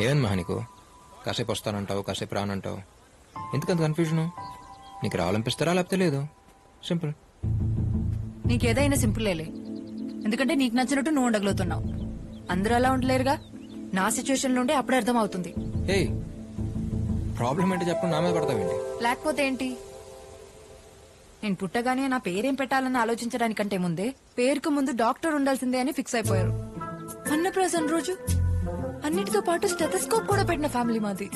ఏమైంది మహా నీకు? కాసేపు వస్తానంటావు, కాసేపు రానంటావు, ఎందుకంత కన్ఫ్యూజను? నీకు రావాలనిపిస్తారా లేకపోతే లేదు? సింపుల్. నీకేదైనా సింపుల్లేలే, ఎందుకంటే నీకు నచ్చినట్టు నువ్వు ఉండగలుగుతున్నావు. అందరూ అలా ఉండలేరుగా. నా సిచ్యువేషన్ నుండి అప్పుడే అర్థం అవుతుంది. ఏయ్, ప్రాబ్లం ఏంటి చెప్పండి, నా మీద పడతావేంటి? లేకపోతే ఏంటి? నేను పుట్టగానే నా పేరేం పెట్టాలని ఆలోచించడానికంటే ముందే పేరుకు ముందు డాక్టర్ ఉండాల్సిందే అని ఫిక్స్ అయిపోయారు. అన్నప్రాసన రోజు అన్నిటితో పాటు స్టెథోస్కోప్ కూడా పెట్టిన ఫ్యామిలీ మాది.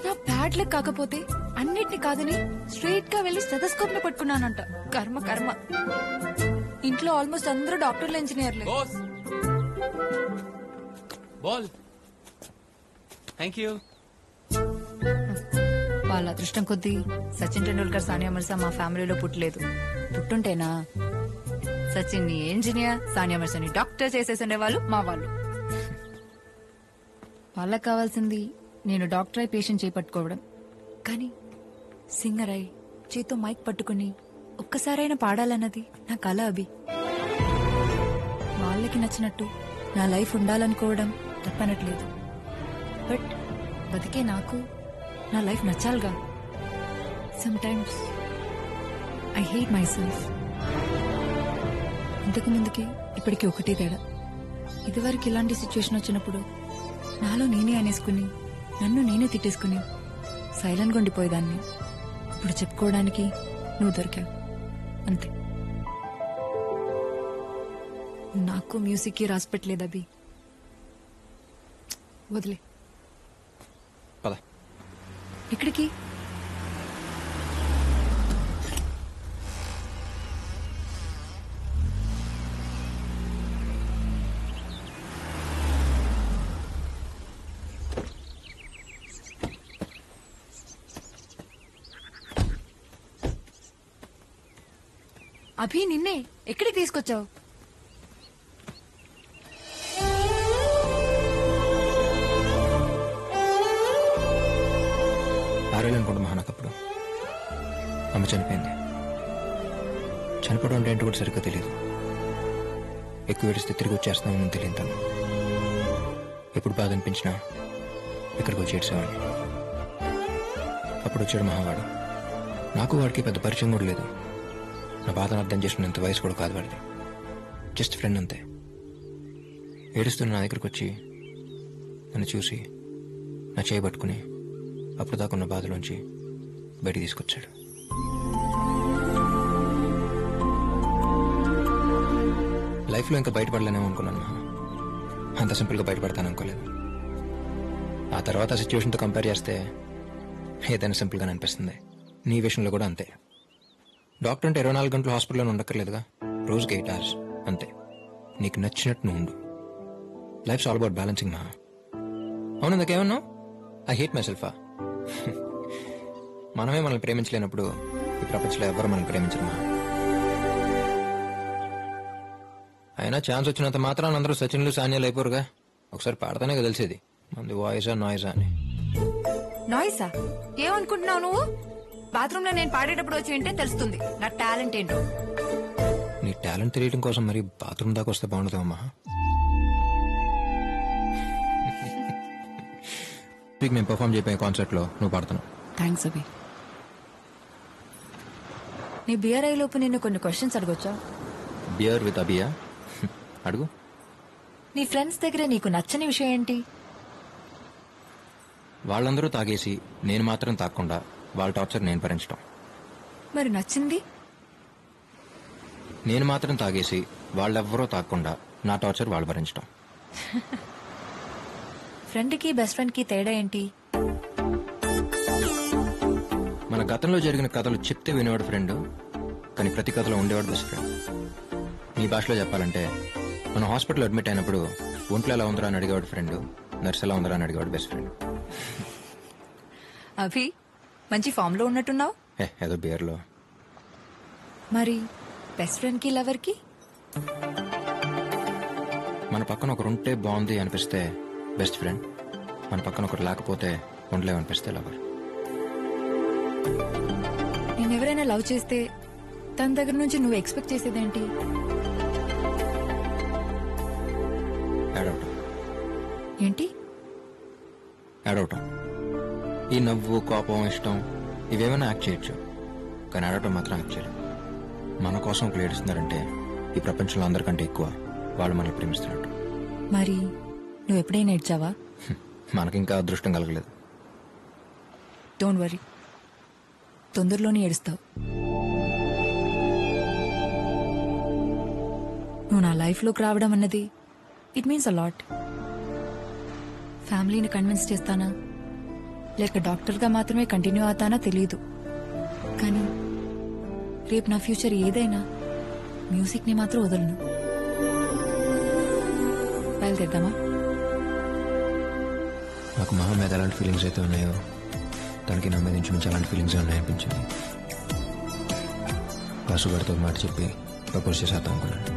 నా బ్యాడ్ లక్ కాకపోతే అన్నిటిని కాదని స్ట్రైట్ గా వెళ్లి స్టెథోస్కోప్ ని పట్టుకున్నానంట. కర్మ కర్మ. ఇంట్లో ఆల్మోస్ట్ అందరూ డాక్టర్లు, ఇంజనీర్లే. వాళ్ళ అదృష్టం కొద్దీ సచిన్ టెండూల్కర్, సానియా మిర్జా మా ఫ్యామిలీలో పుట్టలేదు. పుట్టుంటేనా సచిన్ ని ఇంజనీర్, సానియా మిర్జాని డాక్టర్ చేసేసిండే వాళ్ళు మా వాళ్ళు. వాళ్ళకి కావాల్సింది నేను డాక్టర్ అయి పేషెంట్ చేపట్టుకోవడం, కానీ సింగర్ అయి చేతో మైక్ పట్టుకుని ఒక్కసారైనా పాడాలన్నది నా కల. అభి, వాళ్ళకి నచ్చినట్టు నా లైఫ్ ఉండాలనుకోవడం తప్పనట్లేదు. బట్ బతికే నాకు నా లైఫ్ నచ్చాలిగా. Sometimes I hate myself. ఇంతకు ముందుకి ఇప్పటికీ ఒకటే తేడా. ఇదివరకు ఇలాంటి సిచ్యువేషన్ వచ్చినప్పుడు నాలో నేనే అనేసుకుని, నన్ను నేనే తిట్టేసుకుని సైలెంట్గా ఉండిపోయేదాన్ని. ఇప్పుడు చెప్పుకోవడానికి నువ్వు దొరికావు, అంతే. నాకు మ్యూజిక్ కి రాసి పెట్టలేదు అభి, వదిలే. పద. ఇక్కడికి అభి, నిన్నే ఎక్కడికి తీసుకొచ్చావు? ఆరేళ్ళనుకుంటా మహా నాకప్పుడు. అమ్మ చనిపోయింది. చనిపోవడం అంటే ఏంటో కూడా సరిగ్గా తెలియదు. ఎక్కువ ఏడిస్తే తిరిగి వచ్చేస్తున్నామని తెలియదు తను. ఎప్పుడు బాధ అనిపించినా ఇక్కడికి వచ్చి ఏడ్చేవాడిని. అప్పుడు వచ్చాడు మహావాడు. నాకు వాడికి పెద్ద పరిచయం కూడా లేదు. నా బాధను అర్థం చేసుకునేంత వయసు కూడా కాదు వాడిది. జస్ట్ ఫ్రెండ్ అంతే. ఏడుస్తున్న నా దగ్గరకు వచ్చి నన్ను చూసి నా చేయి పట్టుకుని అప్పుడు దాకున్న బాధలోంచి బయటికి తీసుకొచ్చాడు. లైఫ్లో ఇంకా బయటపడలేనేమో అనుకున్నాను. అంత సింపుల్గా బయటపడతాను అనుకోలేదు. ఆ తర్వాత ఆ సిచ్యువేషన్తో కంపేర్ చేస్తే ఏదైనా సింపుల్గానే అనిపిస్తుంది. నీ విషయంలో కూడా అంతే. డాక్టర్ అంటే 24 గంటలు హాస్పిటల్లో ఉండక్కర్లేదుగా. రోజుకి 8 hours అంతే. నీకు నచ్చినట్టు నువ్వు ఉండు. Lifes all about balancing Maha. అవును, ఇందాకేమన్నావు? ఐ హేట్ మై సెల్ఫా. మనమే మనల్ని ప్రేమించలేనప్పుడు ఈ ప్రపంచంలో ఎవరు మనం ప్రేమించరు మహా. అయినా ఛాన్స్ వచ్చినంత మాత్రాన్ని అందరూ సచిన్లు, సానియాలు అయిపోరుగా. ఒకసారి పాడతానే కదా తెలిసేది మంది వాయిసా నాయిసా అని. నాయిసా? ఏమనుకుంటున్నావు నువ్వు? బాత్రూమ్ లో నేను పాడేటప్పుడు వచ్చి వింటే తెలుస్తుంది నా టాలెంట్ ఏంటో. నీ టాలెంట్ తెలియడం కోసం మరి బాత్రూమ్ దాకా వస్తే బాగుంటుందమ్మా. నేను పర్ఫామ్ చేయబోయే కాన్సర్ట్ లో నువ్వు పాడుతున్నావు. థ్యాంక్స్ అభి. నీ బియర్ అయ్యే లోపు నిన్ను కొన్ని క్వశ్చన్స్ అడగొచ్చా? బియర్ విత్ అభియా? అడుగు. నీ ఫ్రెండ్స్ దగ్గర నీకు నచ్చని విషయం ఏంటి? వాళ్ళందరూ తాగేసి నేను మాత్రం తాగకుండా వాళ్ళ టార్చర్ నేను భరించడం. మరి నచ్చింది? నేను మాత్రం తాగేసి వాళ్ళెవ్వరూ తాగకుండా నా టార్చర్ వాళ్ళు భరించడం. ఫ్రెండ్ కి బెస్ట్ ఫ్రెండ్ కి తేడా ఏంటి? మన గతంలో జరిగిన కథలు చెప్తే వినేవాడు ఫ్రెండ్, కానీ ప్రతి కథలో ఉండేవాడు బెస్ట్ ఫ్రెండ్. నీ భాషలో చెప్పాలంటే మనం హాస్పిటల్ అడ్మిట్ అయినప్పుడు ఒంట్లో ఎలా ఉందరా అని అడిగేవాడు ఫ్రెండ్, నర్స్ ఎలా ఉందరా అని అడిగేవాడు బెస్ట్ ఫ్రెండ్. అభి, మంచి ఫామ్ లో ఉన్నట్టున్నావు. ఏదో బియర్లో. మరి బెస్ట్ ఫ్రెండ్ కి లవర్ కి? మన పక్కన ఒకరు ఉంటే బాగుంది అనిపిస్తే బెస్ట్ ఫ్రెండ్, మన పక్కన ఒకరు లేకపోతే ఉండలేమనిపిస్తే లవర్. నేనెవరైనా లవ్ చేస్తే తన దగ్గర నుంచి నువ్వు ఎక్స్పెక్ట్ చేసేదేంటి? ఏడవటం. ఏంటి? ఏడవటం. ఈ నవ్వు, కోపం, ఇష్టం ఇవేమైనా యాక్ట్ చేయొచ్చు, కానీ ఏడవటం మాత్రం యాక్ట్ చేయలేదు. మన కోసం ఒకరు ఏడుస్తున్నారంటే ఈ ప్రపంచంలో అందరికంటే ఎక్కువ వాళ్ళు మనల్ని ప్రేమిస్తున్నట్టు. మరి నువ్వు ఎప్పుడైనా ఏడ్చావా? మనకింకా అదృష్టం కలగలేదు. డోంట్ వరీ, తొందరలోనే ఏడుస్తావు. నువ్వు నా లైఫ్లోకి రావడం అన్నది ఇట్ మీన్స్ అ లాట్. ఫ్యామిలీని కన్విన్స్ చేస్తానా లేక డాక్టర్గా మాత్రమే కంటిన్యూ అవుతానా తెలీదు, కానీ రేపు నా ఫ్యూచర్ ఏదైనా మ్యూజిక్ని మాత్రం వదలను. బయలుదేద్దామా? నాకు మహా మీద ఎలాంటి ఫీలింగ్స్ అయితే ఉన్నాయో తనకి నా మీద నుంచి అలాంటి ఫీలింగ్స్ ఉన్నాయనిపించింది. వాసుగారితో మాట చెప్పి ప్రపోజ్ చేసేద్దాం అనుకున్నాను.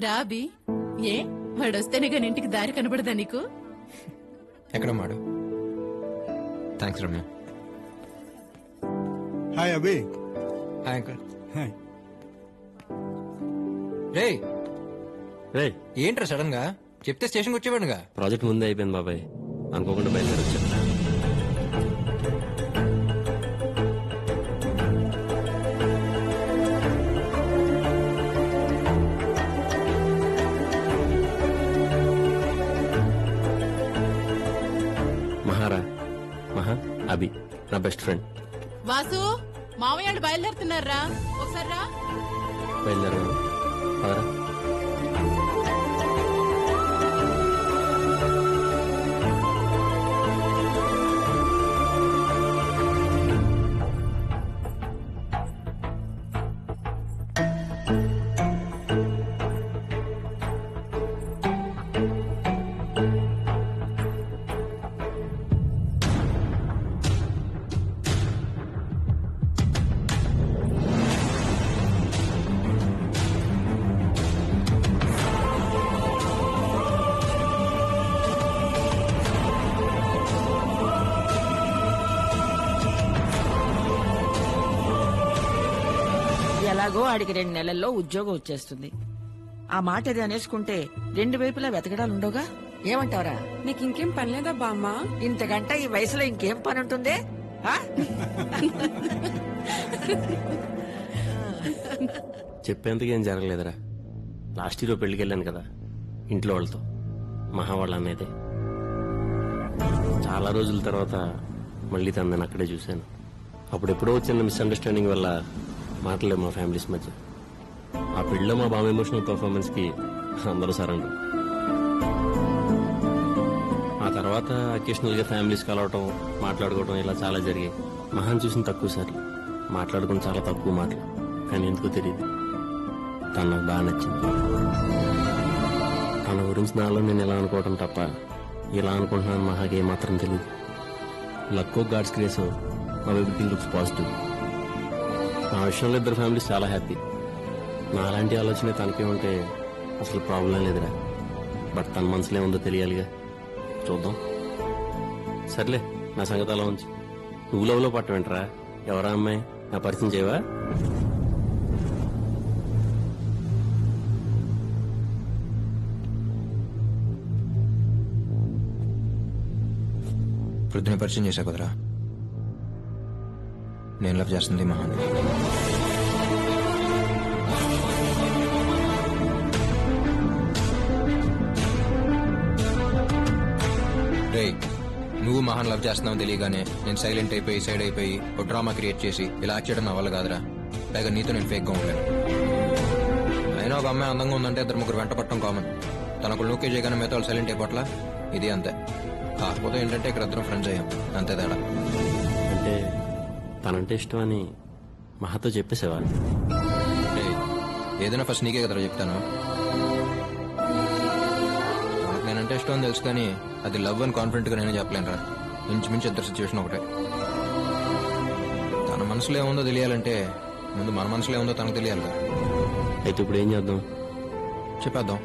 రాబి, ఏ వాడొస్తేనే కానీ ఇంటికి దారి కనబడదా నీకు? ఎక్కడ మాడు? Thanks Ramya. Hi Abhi. Hi uncle. Hi. రే రే, ఏంట్రా సడన్ గా చెప్తే స్టేషన్కి వచ్చేవాడుగా. ప్రాజెక్ట్ ముందే అయిపోయింది బాబాయ్, అనుకోకుండా బయలుదేరి వచ్చా. మహా అభి నా బెస్ట్ ఫ్రెండ్. వాసు, మామయ్యాడు బయలుదేరుతున్నారా? ఒకసారి రా. బయలుదేరా. ఎలాగో ఆడికి 2 నెలల్లో ఉద్యోగం వచ్చేస్తుంది. ఆ మాట అది అనేసుకుంటే 2 వైపులా వెతకడాలుండవుగా. ఏమంటావరా? నీకు ఇంకేం పనిలేదా బామ్మ? ఇంతకంటే ఈ వయసులో ఇంకేం పని ఉంటుంది? చెప్పేందుకు ఏం జరగలేదురా. లాస్ట్ ఇయర్ పెళ్లికి వెళ్ళాను కదా ఇంట్లో వాళ్ళతో, మహా వాళ్ళ అన్నైతే. చాలా రోజుల తర్వాత మళ్ళీ తను నేను అక్కడే చూశాను. అప్పుడెప్పుడో వచ్చిన మిస్అండర్స్టాండింగ్ వల్ల మాటలేదు మా ఫ్యామిలీస్ మధ్య. ఆ పెళ్ళిలో మా బామ్మ ఎమోషనల్ పర్ఫార్మెన్స్ కి అందరూ సరెండర్. ఆ తర్వాత అకేషనల్ గా ఫ్యామిలీస్ కలవటం, మాట్లాడుకోవటం ఇలా చాలా జరిగాయి. మహాన్ చూసిన తక్కువ సార్లు, మాట్లాడుకుని చాలా తక్కువ మాటలు. కానీ ఎందుకో తెలియదు, తను నాకు బాగా నచ్చింది. తన గురించి నాలో నేను ఎలా అనుకోవటం తప్ప ఇలా అనుకుంటున్నాను మహాకి ఏమాత్రం తెలియదు. లక్కో God's grace everything looks positive. నా విషయంలో ఇద్దరు ఫ్యామిలీస్ చాలా హ్యాపీ. నాలాంటి ఆలోచన తనకే ఉంటే అసలు ప్రాబ్లం లేదురా. బట్ తన మనసులో ఏముందో తెలియాలిగా. చూద్దాం. సర్లే, నా సంగతి అలా ఉంచి నువ్వు లవ్లో పట్టవేంట్రా? ఎవరా అమ్మాయి? నా పరిచయం చేయవా? వృద్ధిని పరిచయం చేశా కుదరా. నేను లవ్ చేస్తుంది మహాన్. రే, నువ్వు మహాన్ లవ్ చేస్తున్నావు తెలియగానే నేను సైలెంట్ అయిపోయి సైడ్ అయిపోయి ఒక డ్రామా క్రియేట్ చేసి ఇలా యాక్ట్ చేయడం నా వల్ల కాదురా. పైగా నీతో నేను ఫేక్గా ఉండలేను. అయినా ఒక అమ్మాయి అందంగా ఉందంటే 2-3 వెంట పట్టడం కామన్. తనకు నోకే చేయగానే మిగతా వాళ్ళు సైలెంట్ అయిపోట్లా. ఇది అంతే. కాకపోతే ఏంటంటే ఇక్కడ 2 ఫ్రెండ్స్ అయ్యాం, అంతే తేడా. అంటే తనంటే ఇష్టం అని మహాతో చెప్పేసేవా? ఏదైనా ఫస్ట్ నీకే కదరా చెప్తాను. తనకు నేనంటే ఇష్టం అని తెలుసు, కానీ అది లవ్ అని కాన్ఫిడెంట్ గా నేనే చెప్పలేనురా. ఇంచుమించు ఇద్దరు సిచ్యువేషన్ ఒకటే. తన మనసులో ఏముందో తెలియాలంటే ముందు మన మనసులో ఏముందో తనకు తెలియాలిగా. అయితే ఇప్పుడు ఏం చేద్దాం? చెప్పేద్దాం.